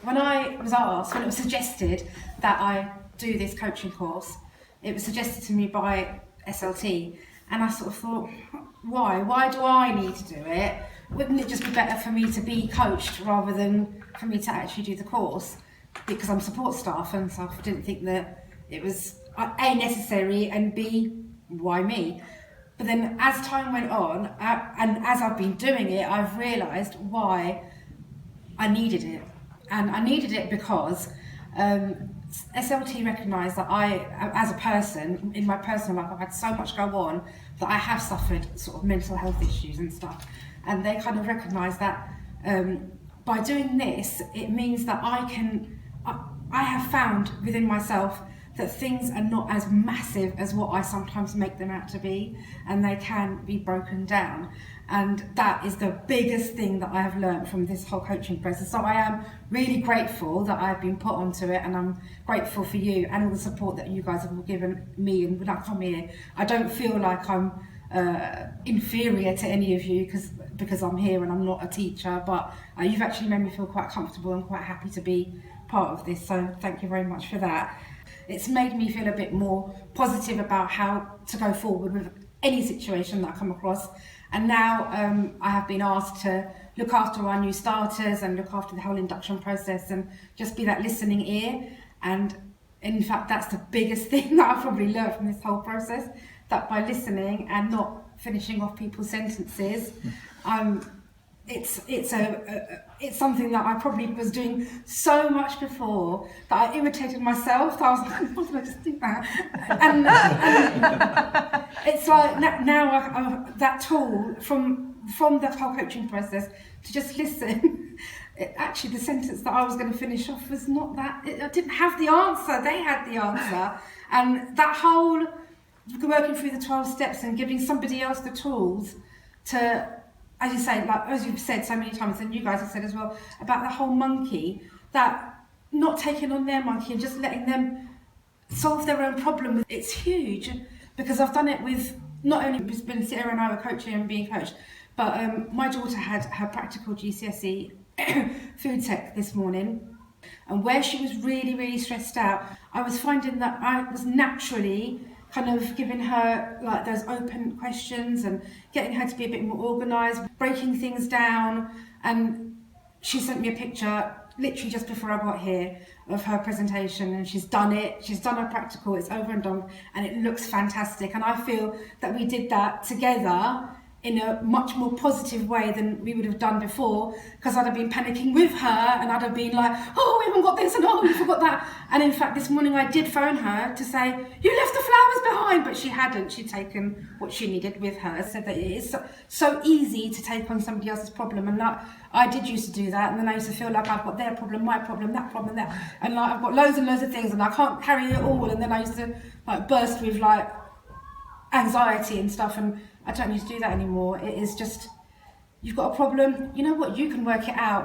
when I was asked, when it was suggested that I do this coaching course, it was suggested to me by SLT, and I sort of thought, why? Why do I need to do it? Wouldn't it just be better for me to be coached rather than for me to actually do the course? Because I'm support staff, and so I didn't think that it was A, necessary, and B, why me? But then as time went on, and as I've been doing it, I've realised why I needed it. And I needed it because SLT recognised that I, as a person, in my personal life, I've had so much go on that I have suffered sort of mental health issues and stuff. And they kind of recognised that by doing this, it means that I have found within myself that things are not as massive as what I sometimes make them out to be, and they can be broken down. And that is the biggest thing that I have learned from this whole coaching process. So I am really grateful that I've been put onto it, and I'm grateful for you and all the support that you guys have given me. And when I come here, I don't feel like I'm inferior to any of you because I'm here and I'm not a teacher, but you've actually made me feel quite comfortable and quite happy to be part of this. So thank you very much for that. It's made me feel a bit more positive about how to go forward with any situation that I come across. And now I have been asked to look after our new starters and look after the whole induction process and just be that listening ear. And in fact, that's the biggest thing that I've probably learned from this whole process, that by listening and not finishing off people's sentences, it's something that I probably was doing so much before that I irritated myself. That I was like, why did I just do that? And it's like now that tool from the whole coaching process to just listen. Actually, the sentence that I was going to finish off was not that. I didn't have the answer. They had the answer, and that whole working through the 12 steps and giving somebody else the tools to, as you say, like as you've said so many times, and you guys have said as well, about the whole monkey, that not taking on their monkey and just letting them solve their own problem. It's huge, because I've done it with, not only when Sarah and I were coaching and being coached, but my daughter had her practical GCSE food tech this morning, and where she was really, really stressed out, I was finding that I was naturally kind of giving her like those open questions and getting her to be a bit more organised, breaking things down. And she sent me a picture literally just before I got here of her presentation, and she's done her practical, it's over and done, and it looks fantastic. And I feel that we did that together in a much more positive way than we would have done before, because I'd have been panicking with her and I'd have been like, oh, we haven't got this and oh, we forgot that. And in fact, this morning I did phone her to say, you left the flowers behind, but she hadn't. She'd taken what she needed with her. I said that it is so easy to take on somebody else's problem, and like, I did used to do that, and then I used to feel like I've got their problem, my problem, that problem, that, and like I've got loads and loads of things and I can't carry it all, and then I used to like burst with like anxiety and stuff, and I don't need to do that anymore. It is just, you've got a problem, you know what, you can work it out.